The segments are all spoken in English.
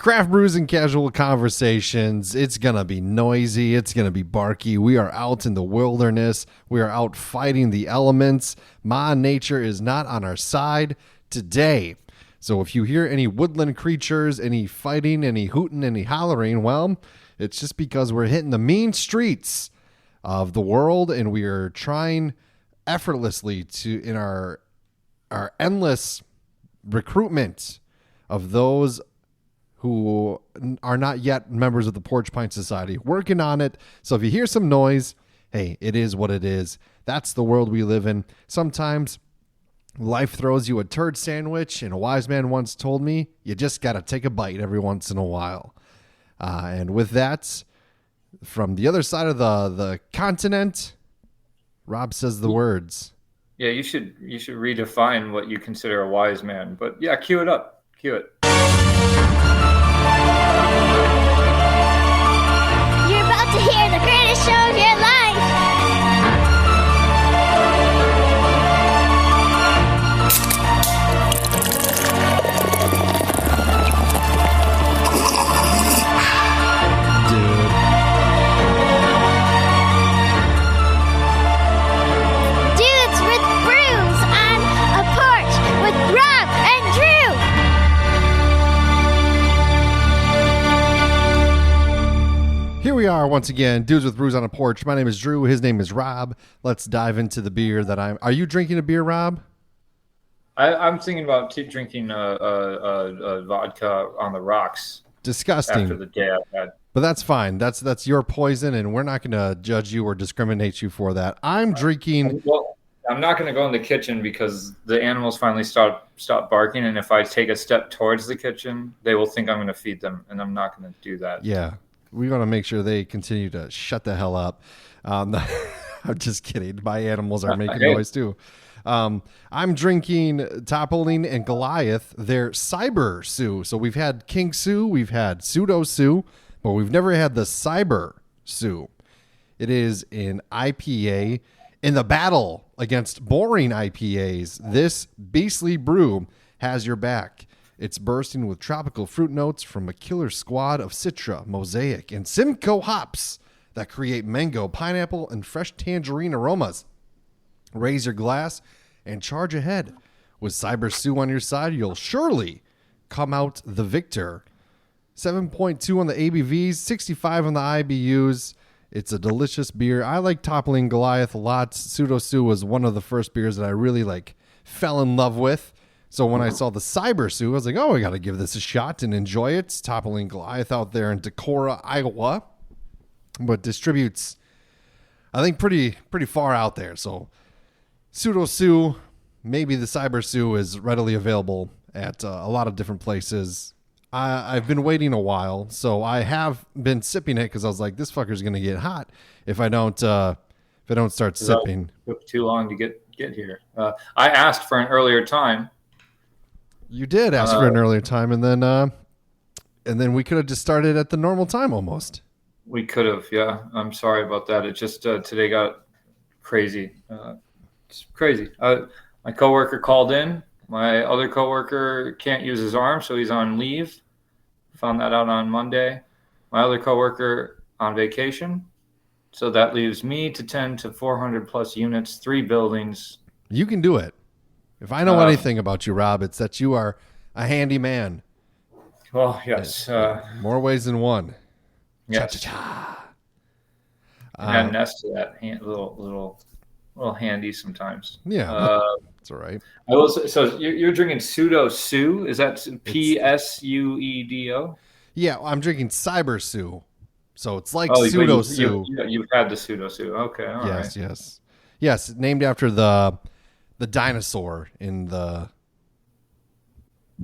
Craft brews and casual conversations. It's going to be noisy. It's going to be barky. We are out in the wilderness. We are out fighting the elements. Ma Nature is not on our side today. So if you hear any woodland creatures, any fighting, any hooting, any hollering, well, it's just because we're hitting the mean streets of the world, and we are trying effortlessly to, in our endless recruitment of those who are not yet members of the Porch Pint Society, working on it. So if you hear some noise, hey, it is what it is. That's the world we live in. Sometimes life throws you a turd sandwich, and a wise man once told me, you just got to take a bite every once in a while. And with that, from the other side of the continent, Rob says the words. Yeah, you should redefine what you consider a wise man. But yeah, cue it up. Cue it. You're about to hear the greatest show of your life. Dudes with brews on a porch with Rob and Drew. Here we are once again, Dudes with Brews on a Porch. My name is Drew. His name is Rob. Let's dive into the beer that I'm... Are you drinking a beer, Rob? I'm thinking about drinking vodka on the rocks. Disgusting. After the day I've had. But that's fine. That's your poison, and we're not going to judge you or discriminate you for that. I'm drinking... Well, I'm not going to go in the kitchen because the animals finally stop barking, and if I take a step towards the kitchen, they will think I'm going to feed them, and I'm not going to do that. Yeah. We want to make sure they continue to shut the hell up. I'm just kidding. My animals are making noise too. I'm drinking Toppling and Goliath. They're Cyber Sue. So we've had King Sue, we've had Pseudo Sue, but we've never had the Cyber Sue. It is an IPA. In the battle against boring IPAs, this beastly brew has your back. It's bursting with tropical fruit notes from a killer squad of Citra, Mosaic, and Simcoe hops that create mango, pineapple, and fresh tangerine aromas. Raise your glass and charge ahead. With Cyber Sue on your side, you'll surely come out the victor. 7.2 on the ABVs, 65 on the IBUs. It's a delicious beer. I like Toppling Goliath a lot. Pseudo Sue was one of the first beers that I really fell in love with. So when I saw the Cyber Sue, I was like, oh, I got to give this a shot and enjoy it. It's Toppling Goliath out there in Decorah, Iowa, but distributes, I think, pretty far out there. So Pseudo Sue, maybe the Cyber Sue is readily available at a lot of different places. I've been waiting a while, so I have been sipping it because I was like, this fucker's going to get hot if I don't start sipping. It took too long to get here. I asked for an earlier time. You did ask for an earlier time, and then we could have just started at the normal time almost. We could have, yeah. I'm sorry about that. It just today got crazy. It's crazy. My coworker called in. My other coworker can't use his arm, so he's on leave. Found that out on Monday. My other coworker on vacation, so that leaves me to tend to 400 plus units, 3 buildings. You can do it. If I know anything about you, Rob, it's that you are a handy man. Well, yes. More ways than one. Yes. Cha-cha-cha. Add nest to that little handy sometimes. Yeah, that's all right. So you're drinking Pseudo Sue? Is that Psuedo? Yeah, I'm drinking Cyber Sue. So it's like Pseudo Sue. You've had the Pseudo Sue. Okay, all right. Yes, named after the dinosaur in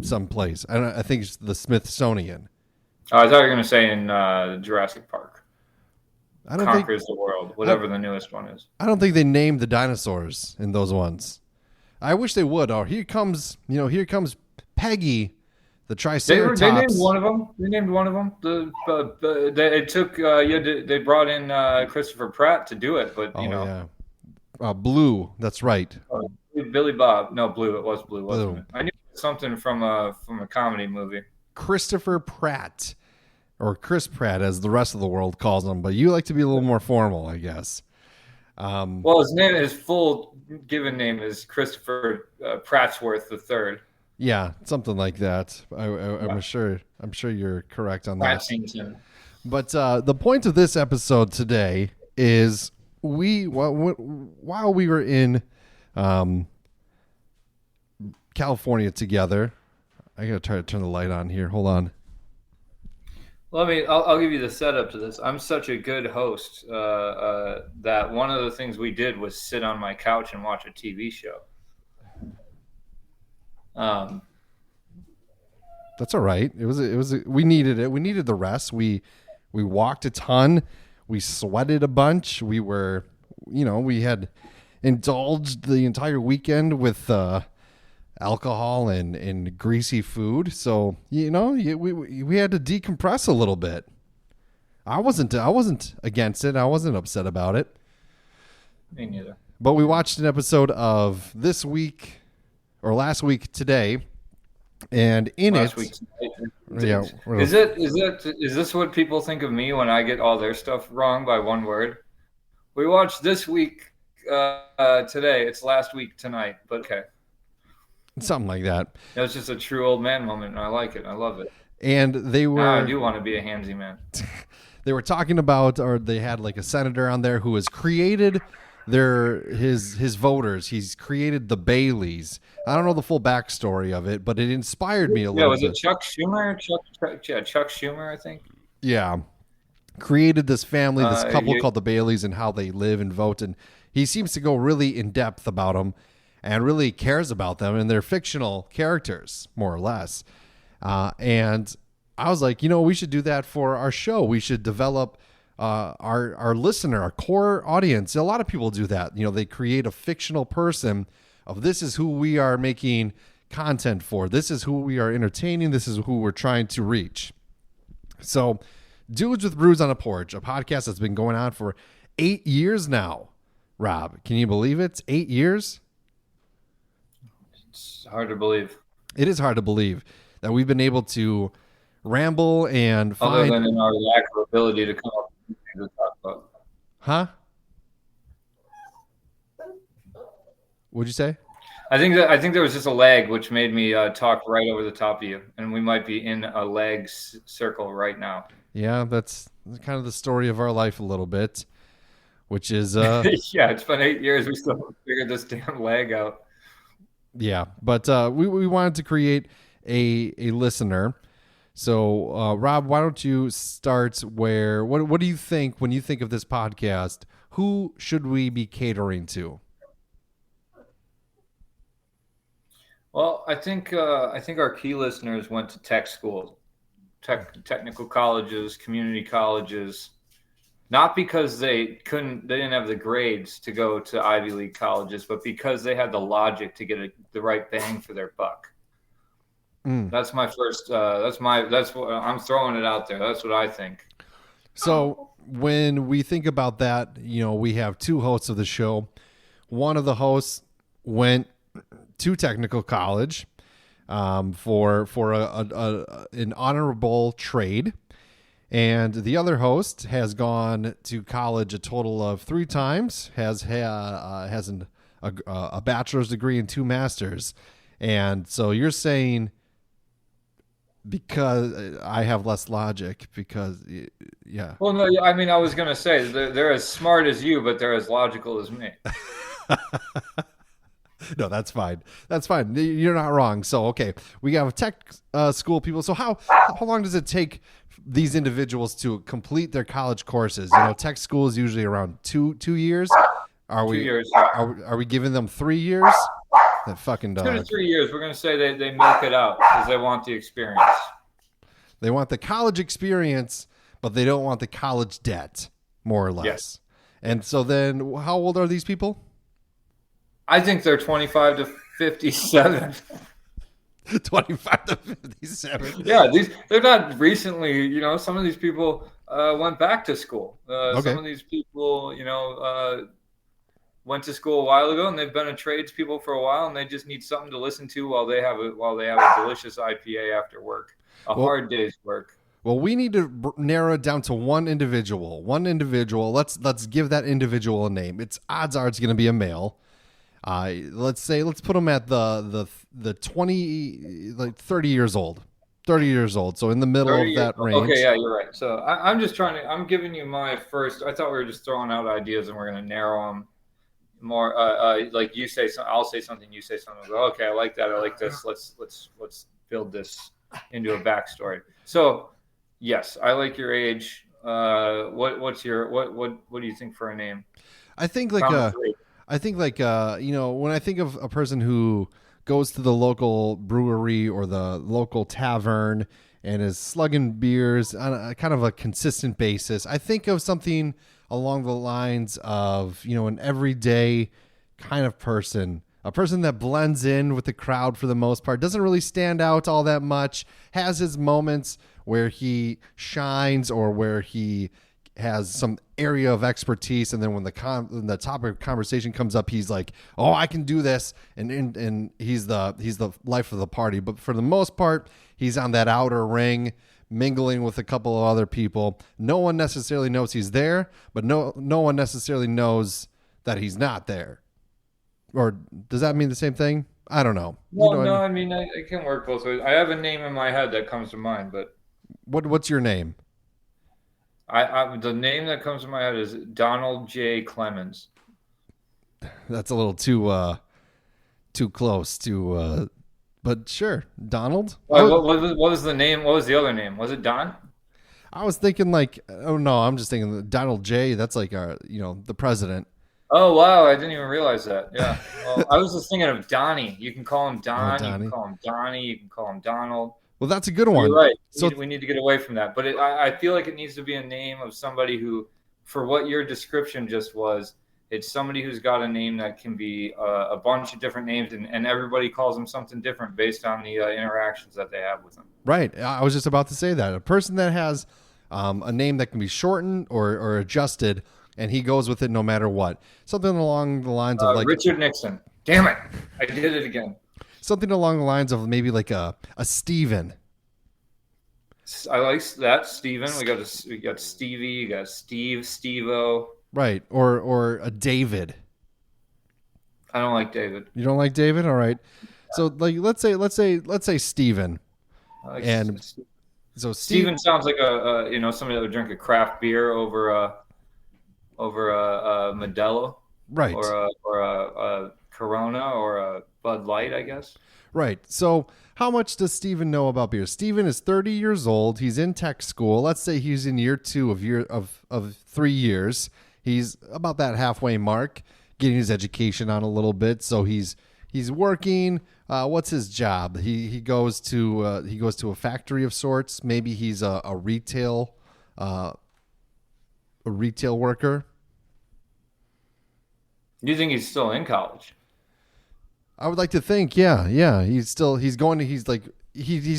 some place. I think it's the Smithsonian. I thought you were going to say in Jurassic Park. Conquers the world, whatever the newest one is. I don't think they named the dinosaurs in those ones. I wish they would. Oh, here comes Peggy, the Triceratops. They named one of them. They brought in Christopher Pratt to do it, but yeah. Blue. That's right. Billy Bob. No, Blue. It was Blue, wasn't it? I knew something from a comedy movie. Christopher Pratt, or Chris Pratt, as the rest of the world calls him. But you like to be a little more formal, I guess. Well, his full given name is Christopher Prattsworth III. Yeah, something like that. I'm sure you're correct on that. Pratsington. But the point of this episode today is while we were in California together. I gotta try to turn the light on here. Hold on. I'll give you the setup to this. I'm such a good host that one of the things we did was sit on my couch and watch a TV show. That's all right. We needed it. We needed the rest. We walked a ton. We sweated a bunch. We had indulged the entire weekend with alcohol and greasy food. So, we had to decompress a little bit. I wasn't against it. I wasn't upset about it. Me neither. But we watched an episode of last week today, and in last it, week, yeah, is this what people think of me when I get all their stuff wrong by one word? We watched this week today. It's last week tonight, but okay. Something like that. It was just a true old man moment, and I like it. I love it. And they were. Now I do want to be a handsy man. They were talking about, or they had like a senator on there who has created his voters. He's created the Baileys. I don't know the full backstory of it, but it inspired me a little bit. Yeah, was it Chuck Schumer? Chuck Schumer, I think. Yeah, created this family, this couple called the Baileys, and how they live and vote. And he seems to go really in depth about them, and really cares about them, and they're fictional characters, more or less. And I was like, we should do that for our show. We should develop our listener, our core audience. A lot of people do that. They create a fictional person of this is who we are making content for. This is who we are entertaining. This is who we're trying to reach. So, Dudes with Brews on a Porch, a podcast that's been going on for 8 years now. Rob, can you believe it? 8 years? It's hard to believe. It is hard to believe that we've been able to ramble and find... Other than in our lack of ability to come up with things to talk about. Huh? What'd you say? I think there was just a lag, which made me talk right over the top of you, and we might be in a lag circle right now. Yeah, that's kind of the story of our life a little bit, which is... yeah, it's been 8 years. We still haven't figured this damn lag out. Yeah, but we wanted to create a listener. So, Rob, why don't you start what do you think when you think of this podcast? Who should we be catering to? Well, I think our key listeners went to tech schools, technical colleges, community colleges, not because they didn't have the grades to go to Ivy League colleges, but because they had the logic to get the right bang for their buck. That's my first. That's what I'm throwing it out there. That's what I think. So when we think about that, we have two hosts of the show. One of the hosts went to technical college for an honorable trade, and the other host has gone to college a total of 3 times. Has a bachelor's degree and 2 masters, and so you're saying. Because I have less logic, because, yeah. Well, no, I mean, I was going to say, they're as smart as you, but they're as logical as me. No, that's fine. That's fine. You're not wrong. So, okay, we have tech school people. So how long does it take these individuals to complete their college courses? Tech school is usually around 2 years. Are 2 years. Are we giving them 3 years? That fucking dog. 2 to 3 years. We're going to say they milk it out because they want the experience. They want the college experience, but they don't want the college debt, more or less. Yes. And so then how old are these people? I think they're 25 to 57. 25 to 57. Yeah, they're not recently, some of these people went back to school. Okay. Some of these people, went to school a while ago, and they've been a tradespeople for a while, and they just need something to listen to while they have a delicious IPA after work. a hard day's work. Well, we need to narrow it down to one individual. One individual. Let's give that individual a name. It's odds are it's going to be a male. Let's put him at the 20, like 30 years old. 30 years old. So in the middle of that range. Okay, yeah, you're right. So I'm just I'm giving you my first. I thought we were just throwing out ideas and we're going to narrow them more. Like you say, I'll say something, you say something. Go, okay, I like that. I like this. Let's build this into a backstory. So yes, I like your age. What do you think for a name? I think when I think of a person who goes to the local brewery or the local tavern and is slugging beers on a kind of a consistent basis, I think of something along the lines of, an everyday kind of person, a person that blends in with the crowd for the most part, doesn't really stand out all that much, has his moments where he shines or where he has some area of expertise, and then when the topic of conversation comes up, he's like, "Oh, I can do this," and he's the life of the party. But for the most part, he's on that outer ring, mingling with a couple of other people. No one necessarily knows he's there, but no one necessarily knows that he's not there. Or does that mean the same thing? I don't know. I mean, it can work both ways. I have a name in my head that comes to mind, but what's your name? The name that comes to my head is Donald J. Clemens. That's a little too close to, but sure, Donald. What was the name? What was the other name? Was it Don? I was thinking I'm just thinking Donald J. That's like the president. Oh wow, I didn't even realize that. Yeah, well, I was just thinking of Donnie. You can call him Don. You can call him Donnie. You can call him Donald. Well, that's a good one. You're right. We need to get away from that. But I feel like it needs to be a name of somebody who, for what your description just was, it's somebody who's got a name that can be a bunch of different names, and everybody calls them something different based on the interactions that they have with them. Right. I was just about to say that. A person that has a name that can be shortened or adjusted, and he goes with it no matter what. Something along the lines of Richard Nixon. Damn it. I did it again. Something along the lines of maybe like a Steven. I like that, Steven. We got Stevie. You got Steve, Steve-O. Right, or a David. I don't like David. You don't like David? All right. So let's say Steven. So Steven sounds like somebody that would drink a craft beer over a Modelo. Right. Or a Corona or a Bud Light, I guess. Right. So how much does Steven know about beer? Steven is 30 years old. He's in tech school. Let's say he's in year 2 of 3 years. He's about that halfway mark, getting his education on a little bit. So he's working. What's his job? He goes to a factory of sorts. Maybe he's a retail worker. Do you think he's still in college? I would like to think, yeah. He's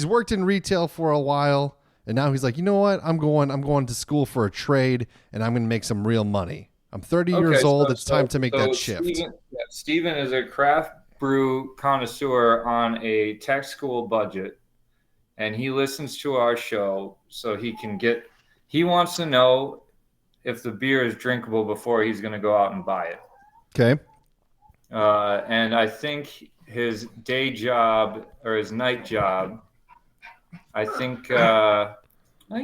worked in retail for a while, and now he's like, you know what? I'm going to school for a trade, and I'm going to make some real money. I'm 30 years old. It's time to make that shift. Steven is a craft brew connoisseur on a tech school budget, and he listens to our show so he wants to know if the beer is drinkable before he's going to go out and buy it. Okay. And I think his day job or his night job, I think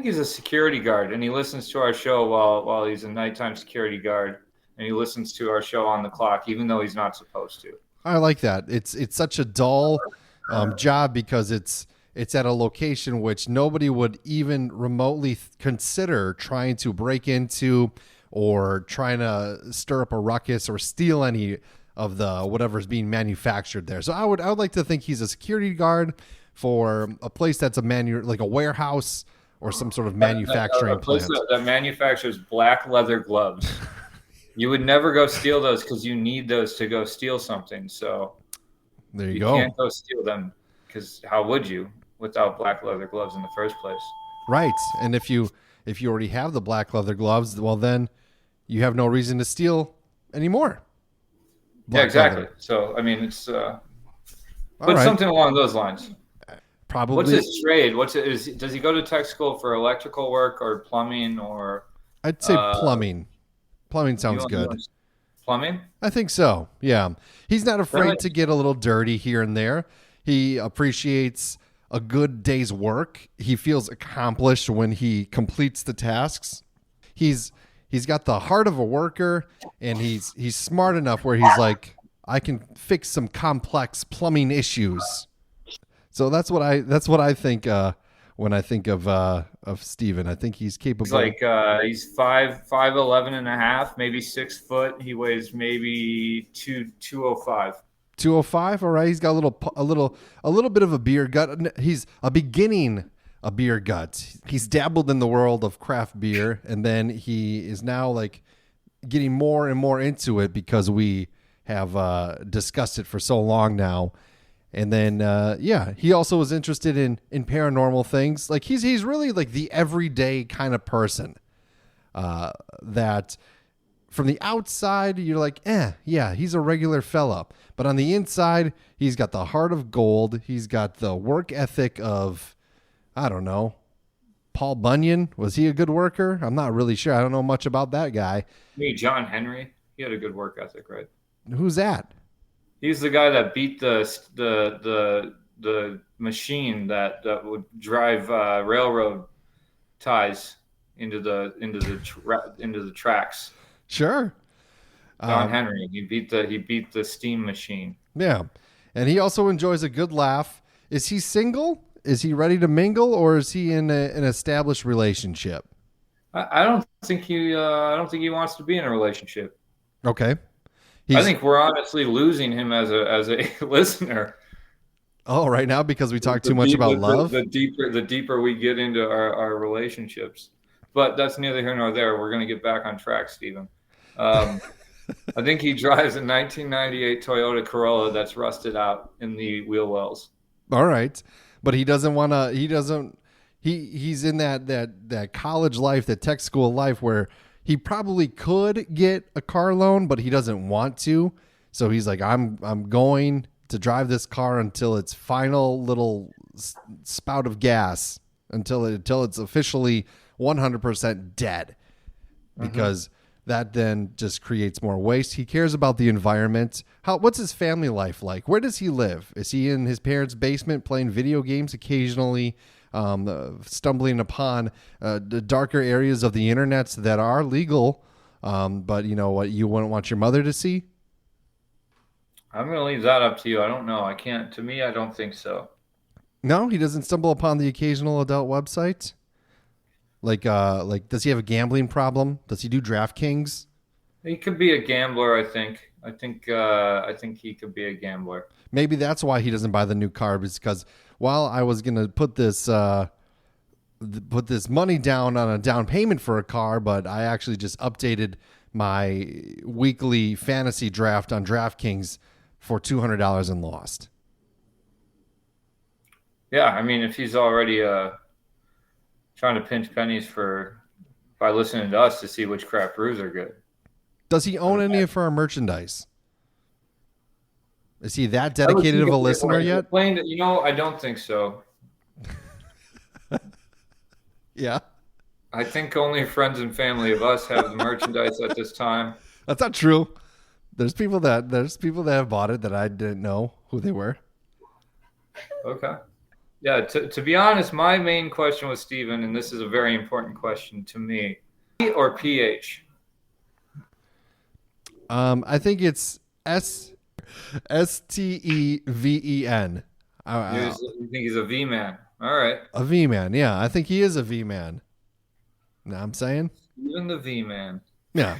he's a security guard, and he listens to our show while he's a nighttime security guard, and he listens to our show on the clock, even though he's not supposed to. I like that. It's such a dull job because it's at a location which nobody would even remotely consider trying to break into or trying to stir up a ruckus or steal any of the whatever's being manufactured there. So I would like to think he's a security guard for a place that's like a warehouse or some sort of manufacturing place plant. That manufactures black leather gloves. You would never go steal those because you need those to go steal something. So there you go. You can't go steal them because how would you without black leather gloves in the first place? Right. And if you already have the black leather gloves, well then you have no reason to steal anymore. Yeah, exactly. Leather. So I mean, it's but something along those lines. probably. What's his trade? Does he go to tech school for electrical work or plumbing or I'd say plumbing. Plumbing sounds good. Plumbing? I think so. Yeah. He's not afraid to get a little dirty here and there. He appreciates a good day's work. He feels accomplished when he completes the tasks. He's got the heart of a worker, and he's smart enough where he's like, I can fix some complex plumbing issues. So that's what I think when I think of Steven. I think he's capable. He's like he's 5'11" and a half, maybe 6 foot. He weighs maybe 205. 205. All right, he's got a little bit of a beer gut. He's a beer gut. He's dabbled in the world of craft beer, and then he is now like getting more and more into it because we have discussed it for so long now. And then he also was interested in paranormal things. Like he's really like the everyday kind of person that from the outside you're like, yeah, he's a regular fella. But on the inside, he's got the heart of gold. He's got the work ethic of, I don't know, Paul Bunyan. Was he a good worker? I'm not really sure. I don't know much about that guy. Maybe John Henry. He had a good work ethic, right? Who's that? He's the guy that beat the machine that would drive railroad ties into the tracks. Sure. John Henry. He beat the steam machine. Yeah. And he also enjoys a good laugh. Is he single? Is he ready to mingle, or is he in an established relationship? I don't think he wants to be in a relationship. Okay. I think we're honestly losing him as a listener. Oh, right now because we talk too much about love? The deeper we get into our relationships. But that's neither here nor there. We're going to get back on track, Stephen. I think he drives a 1998 Toyota Corolla that's rusted out in the wheel wells. All right. But he doesn't want to, he's in that college life, that tech school life where he probably could get a car loan, but he doesn't want to. So he's like, I'm going to drive this car until its final little spout of gas, until it's officially 100% dead, because that then just creates more waste. He cares about the environment. What's his family life like? Where does he live? Is he in his parents' basement playing video games occasionally? Stumbling upon the darker areas of the internet that are legal, but you know what you wouldn't want your mother to see? I'm going to leave that up to you. I don't know. I can't. To me, I don't think so. No, he doesn't stumble upon the occasional adult website. Like, does he have a gambling problem? Does he do DraftKings? He could be a gambler. I think he could be a gambler. Maybe that's why he doesn't buy the new car, because while I was gonna put this money down on a down payment for a car, but I actually just updated my weekly fantasy draft on DraftKings for $200 and lost. Yeah, I mean, if he's already trying to pinch pennies by listening to us to see which craft brews are good. Does he own any of our merchandise? Is he that dedicated of a listener yet? I don't think so. Yeah. I think only friends and family of us have the merchandise at this time. That's not true. There's people that have bought it that I didn't know who they were. Okay. Yeah, to be honest, my main question was Stephen, and this is a very important question to me. P or pH? I think it's Steven. You think he's a V man? All right. A V man, yeah. I think he is a V man. Know what I'm saying? Even the V man. Yeah.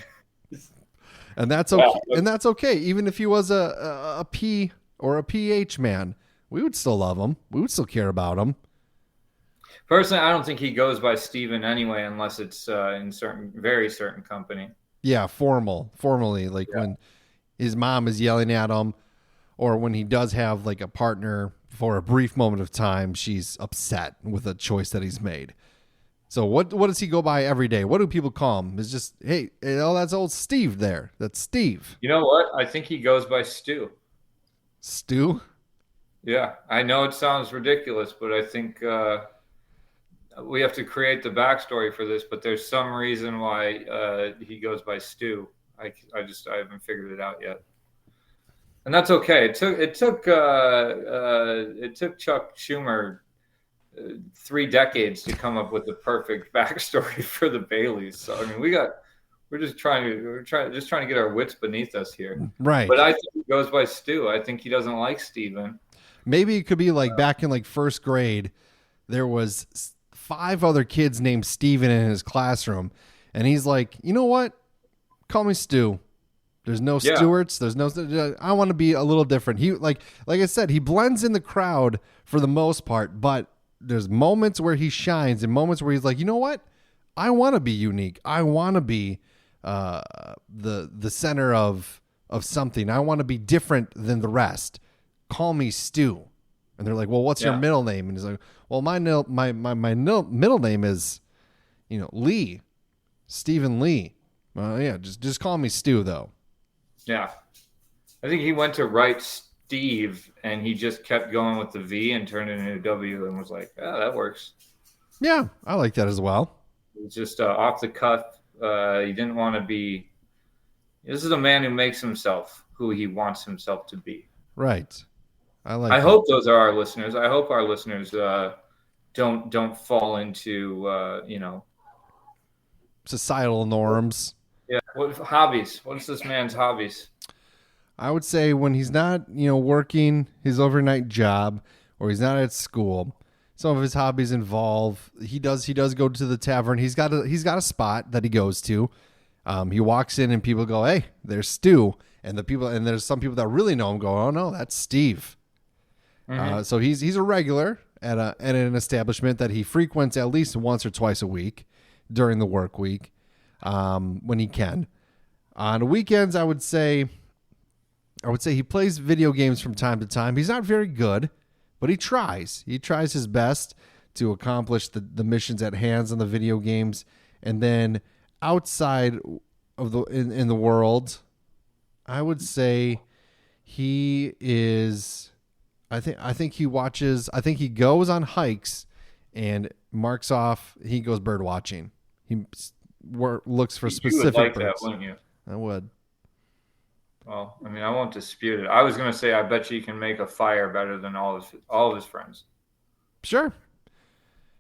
And that's okay. And that's okay. Even if he was a P or a PH man, we would still love him. We would still care about him. Personally, I don't think he goes by Steven anyway, unless it's in very certain company. Yeah, formally, like when his mom is yelling at him, or when he does have like a partner for a brief moment of time, she's upset with a choice that he's made. So what does he go by every day? What do people call him? It's just, hey, that's old Steve there. That's Steve. You know what? I think he goes by Stu. Stu? Yeah, I know it sounds ridiculous, but I think we have to create the backstory for this. But there's some reason why he goes by Stu. I haven't figured it out yet, and that's okay. It took Chuck Schumer 3 decades to come up with the perfect backstory for the Baileys. So I mean, we're just trying to get our wits beneath us here. Right. But I think he goes by Stu. I think he doesn't like Steven. Maybe it could be like back in like first grade, there was 5 other kids named Steven in his classroom. And he's like, you know what? Call me Stu. There's no Stewarts. There's no, I want to be a little different. He like I said, he blends in the crowd for the most part, but there's moments where he shines and moments where he's like, you know what? I want to be unique. I want to be the center of something. I want to be different than the rest. Call me Stu. And they're like, well, what's your middle name? And he's like, well, my middle name is, Lee, Stephen Lee. Yeah, just call me Stu though. Yeah. I think he went to write Steve and he just kept going with the V and turned it into a W and was like, oh, that works. Yeah, I like that as well. It's just off the cuff. He didn't want to be. This is a man who makes himself who he wants himself to be. Right. I hope those are our listeners. I hope our listeners don't fall into societal norms. Yeah. What hobbies? What's this man's hobbies? I would say when he's not, working his overnight job or he's not at school, some of his hobbies involve he does go to the tavern. He's got a spot that he goes to. He walks in and people go, "Hey, there's Stu," and there's some people that really know him go, "Oh no, that's Steve." Mm-hmm. So he's a regular at an establishment that he frequents at least once or twice a week during the work week, when he can. On weekends, I would say he plays video games from time to time. He's not very good, but he tries. He tries his best to accomplish the missions at hand on the video games. And then outside of in the world, I would say he is. I think he watches. I think he goes on hikes and marks off. He goes bird watching. He looks for specific. You would like birds. That, wouldn't you? I would. Well, I mean, I won't dispute it. I was going to say, I bet you can make a fire better than all of his friends. Sure.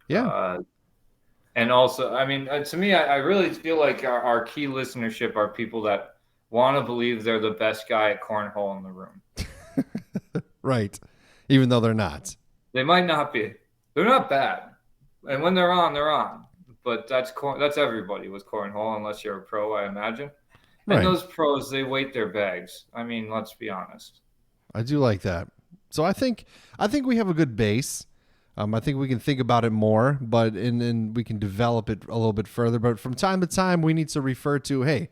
Yeah. And also, I mean, to me, I really feel like our key listenership are people that want to believe they're the best guy at cornhole in the room. Right. Even though they're not. They might not be. They're not bad. And when they're on, they're on. But that's everybody with cornhole, unless you're a pro, I imagine. And those pros, they weight their bags. I mean, let's be honest. I do like that. So I think we have a good base. I think we can think about it more, but and we can develop it a little bit further. But from time to time, we need to refer to, hey,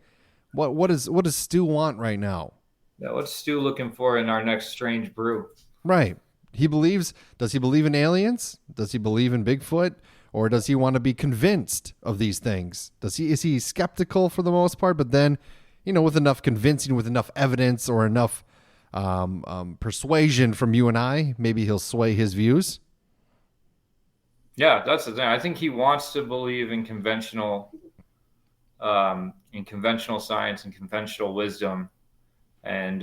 what does Stu want right now? Yeah, what's Stu looking for in our next strange brew? Right. Does he believe in aliens? Does he believe in Bigfoot? Or does he want to be convinced of these things? Is he skeptical for the most part, but then, with enough convincing, with enough evidence or enough persuasion from you and I, maybe he'll sway his views? Yeah, that's the thing. I think he wants to believe in conventional science and conventional wisdom. And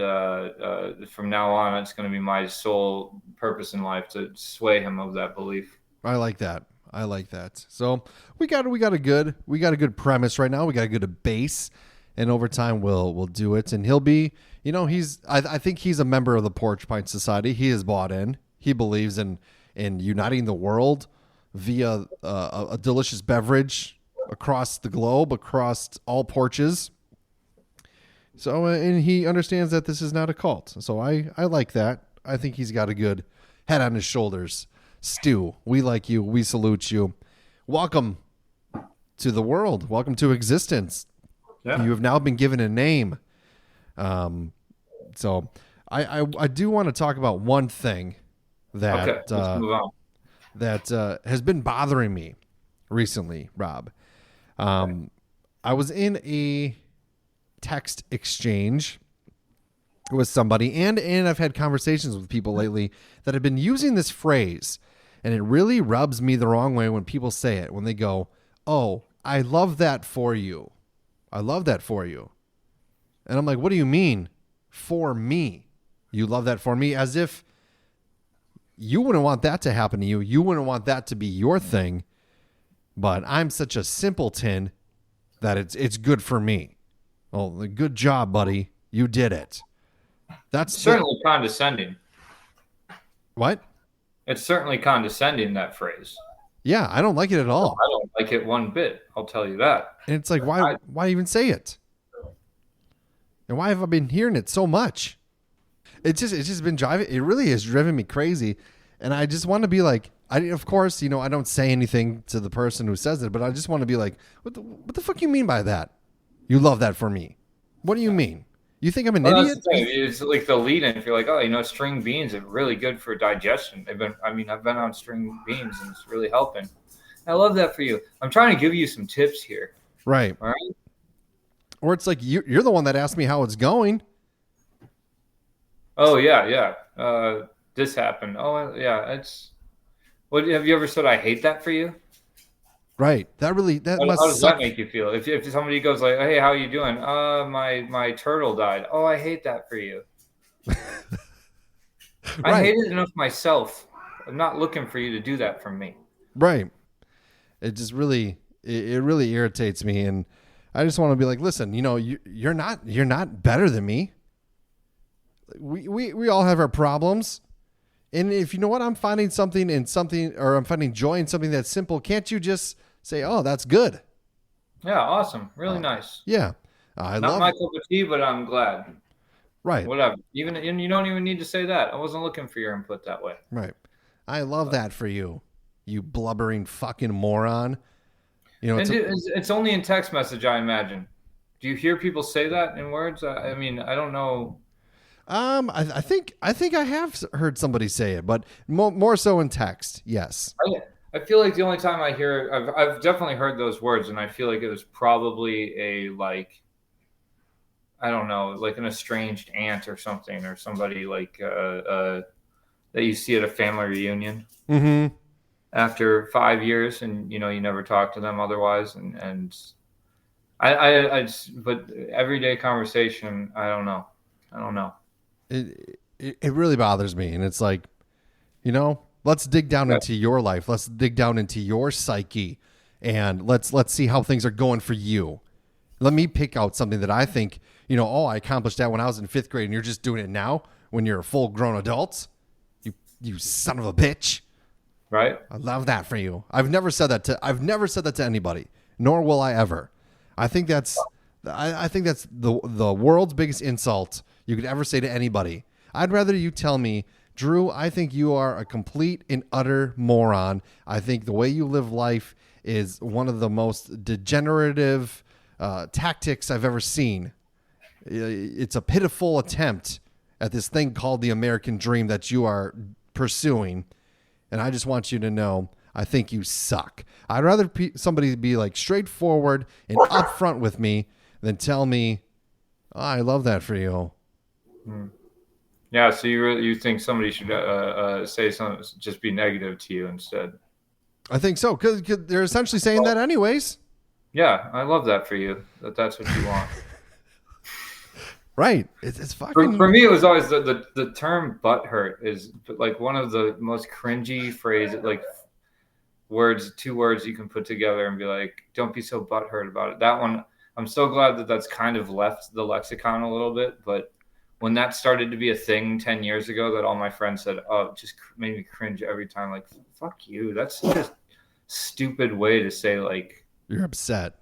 from now on, it's going to be my sole purpose in life to sway him of that belief. I like that. So we got a good premise right now. We got a good base, and over time we'll do it. And he'll be, I think he's a member of the Porch Pint Society. He is bought in. He believes in uniting the world via a delicious beverage across the globe, across all porches. So, and he understands that this is not a cult. So I like that. I think he's got a good head on his shoulders. Stu, we like you. We salute you. Welcome to the world. Welcome to existence. Yeah. You have now been given a name. So I do want to talk about one thing that let's move on. That has been bothering me recently, Rob. I was in a text exchange with somebody, and I've had conversations with people lately that have been using this phrase, and it really rubs me the wrong way when people say it, when they go, "Oh, I love that for you. I love that for you." And I'm like, "What do you mean for me? You love that for me?" As if you wouldn't want that to happen to you. You wouldn't want that to be your thing. But I'm such a simpleton that it's good for me. Oh, good job, buddy. You did it. That's certainly condescending. What? It's certainly condescending, that phrase. Yeah, I don't like it at all. I don't like it one bit. I'll tell you that. And it's like, why even say it? And why have I been hearing it so much? It's just been driving. It really has driven me crazy. And I just want to be like, of course, I don't say anything to the person who says it, but I just want to be like, what the fuck you mean by that? You love that for me. What do you mean? You think I'm an idiot? It's like the lead-in. If you're like, oh, string beans are really good for digestion. I've been on string beans and it's really helping. I love that for you. I'm trying to give you some tips here. Right. All right. Or it's like you're the one that asked me how it's going. Oh yeah. This happened. Oh yeah. What have you ever said? I hate that for you. Right. How does that make you feel? If somebody goes like, "Hey, how are you doing?" My turtle died. Oh, I hate that for you. Right. I hate it enough myself. I'm not looking for you to do that for me. Right. It just really irritates me, and I just want to be like, listen, you're not better than me. We all have our problems. And if you know what, I'm finding I'm finding joy in something that's simple. Can't you just say, "Oh, that's good"? Yeah, awesome, really nice. Yeah, not my cup of tea, but I'm glad. Right. Whatever. And you don't even need to say that. I wasn't looking for your input that way. Right. I love that for you, you blubbering fucking moron. It's only in text message, I imagine. Do you hear people say that in words? I mean, I don't know. I think I have heard somebody say it, but more so in text. Yes. I feel like the only time I hear it, I've definitely heard those words, and I feel like it was probably I don't know, like an estranged aunt or something, or somebody that you see at a family reunion after 5 years, and you never talk to them otherwise, and but everyday conversation, I don't know. It really bothers me, and it's like, let's dig down into your life. Let's dig down into your psyche, and let's see how things are going for you. Let me pick out something that I think, I accomplished that when I was in 5th grade, and you're just doing it now when you're a full-grown adult. You son of a bitch. Right. I love that for you. I've never said that to anybody, nor will I ever. I think that's the world's biggest insult you could ever say to anybody. I'd rather you tell me, "Drew, I think you are a complete and utter moron. I think the way you live life is one of the most degenerative tactics I've ever seen. It's a pitiful attempt at this thing called the American dream that you are pursuing. And I just want you to know, I think you suck." I'd rather somebody be like straightforward and upfront with me than tell me, "Oh, I love that for you." Yeah, so you think somebody should say something, just be negative to you instead? I think so, because they're essentially saying that anyways. Yeah, I love that for you. That's what you want. Right. It's fucking. For me, it was always the term "butthurt" is like one of the most cringy phrases, like two words you can put together and be like, "Don't be so butthurt about it." That one, I'm so glad that's kind of left the lexicon a little bit, but when that started to be a thing 10 years ago, that all my friends said, "Oh, it just made me cringe every time." Like, fuck you. That's such a stupid way to say, like, you're upset.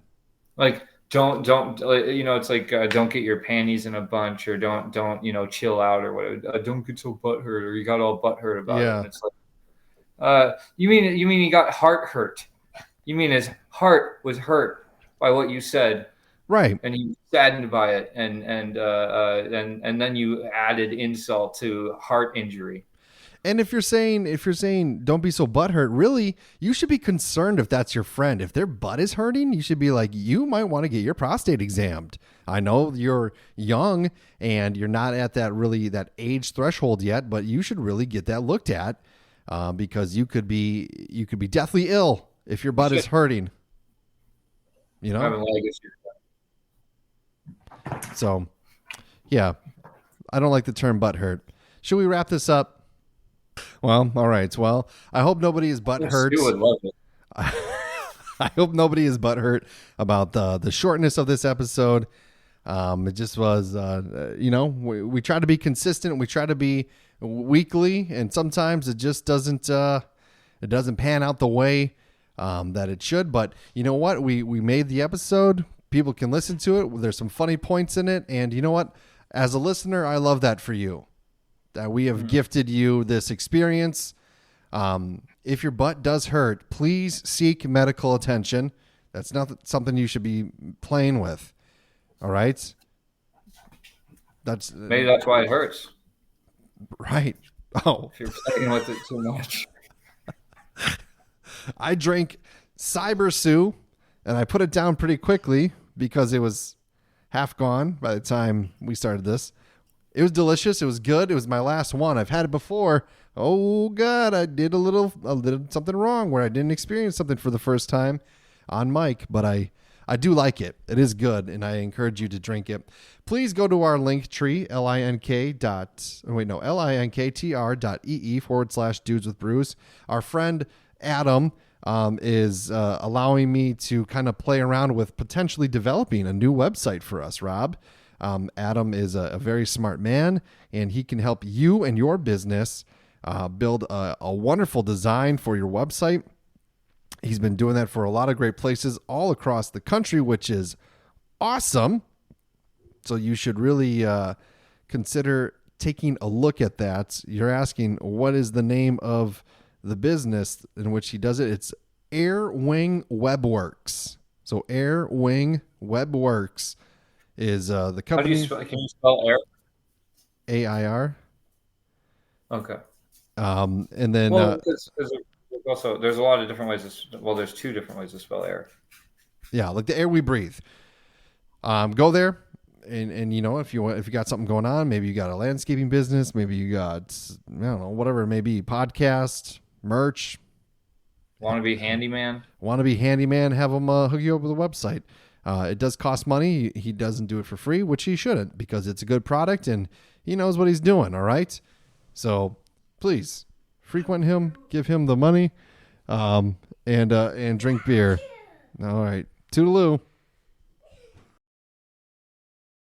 Like, don't, it's like, don't get your panties in a bunch, or don't, chill out, or whatever. Don't get so butthurt, or you got all butthurt about it. And it's like, you mean he got heart hurt? You mean his heart was hurt by what you said? Right. And he was saddened by it, and then you added insult to heart injury. And if you're saying don't be so butthurt, really, you should be concerned if that's your friend. If their butt is hurting, you should be like, you might want to get your prostate examined. I know you're young and you're not at that age threshold yet, but you should really get that looked at because you could be deathly ill if your butt is hurting. You know. I have a leg issue. So, yeah, I don't like the term butt hurt. Should we wrap this up? Well, all right. Well, I hope nobody is butthurt. You would love it. I hope nobody is butthurt about the shortness of this episode. It just was, we try to be consistent. We try to be weekly, and sometimes it just doesn't pan out the way that it should. But you know what? We made the episode. People can listen to it. There's some funny points in it, and you know what? As a listener, I love that for you. That we have gifted you this experience. If your butt does hurt, please seek medical attention. That's not something you should be playing with. All right. Maybe that's why it hurts. Right. Oh, if you're playing with it too much. I drank Cyber Sue, and I put it down pretty quickly because it was half gone by the time we started this. It was delicious. It was good. It was my last one. I've had it before. Oh God, I did a little something wrong where I didn't experience something for the first time on mic, but I do like it. It is good, and I encourage you to drink it. Please go to our link tree, linktr.ee/dudes with brews. Our friend Adam is allowing me to kind of play around with potentially developing a new website for us, Rob. Adam is a very smart man, and he can help you and your business build a wonderful design for your website. He's been doing that for a lot of great places all across the country, which is awesome. So you should really consider taking a look at that. You're asking, what is the name of the business in which he does it? It's Air Wing Webworks. So Air Wing Webworks is the company. Can you spell air? AIR. Okay. And then there's a lot of different ways. There's two different ways to spell air. Yeah, like the air we breathe. Go there, and if you got something going on, maybe you got a landscaping business, maybe you got whatever it may be, podcast, merch. Want to be handyman? Have him hook you up with a website. It does cost money. He doesn't do it for free, which he shouldn't, because it's a good product and he knows what he's doing. All right. So please frequent him, give him the money, and drink beer. All right. Toodaloo.